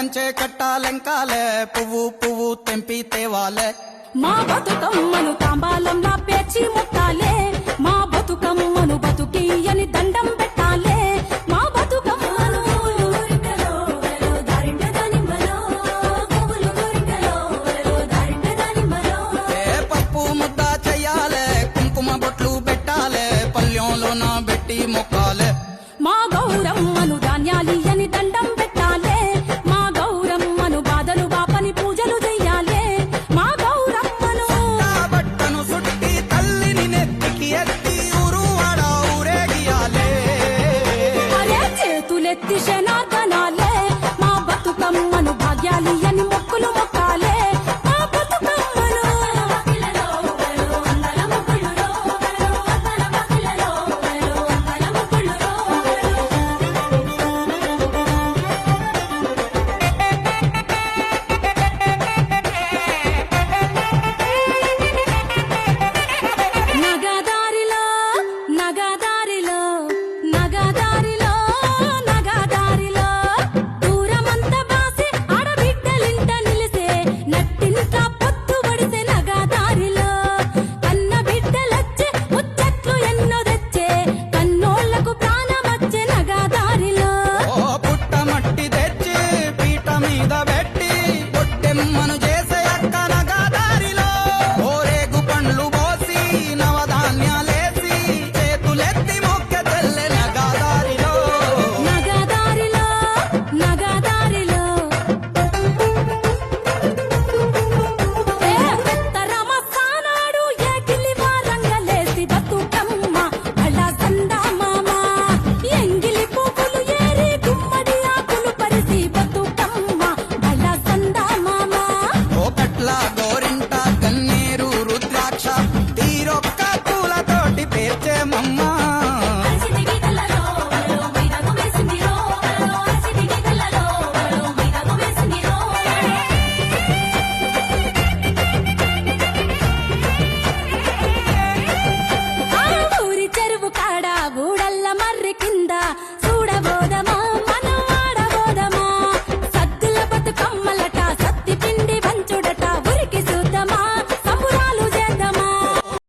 కంచే కట్టాలెంకాలే పువ్వు పువ్వు తెంపి తేవాలే మా బతుకమ్మను తాంబాలంలా పేర్చి ముట్టాలే మా బతుకమ్మను బతుకియని దండం పెట్టాలే మా బతుకమ్మను పప్పు ముద్ద చెయ్యాలే కుంకుమ బొట్లు పెట్టాలే పల్లెంలోన పెట్టి మొక్కాలే మా గౌరమ్మను ధాన్యాలియని దండం పెట్టాలే మా గౌరమ్మను బాధలు బాపని పూజలు చెయ్యాలే మా గౌరమ్మను బట్టను సుట్టి తల్లిని నెత్తికి ఎత్తి ఊరు వాడ ఊరేగియాలే అరే చేతులెత్తి శనార్దనాలే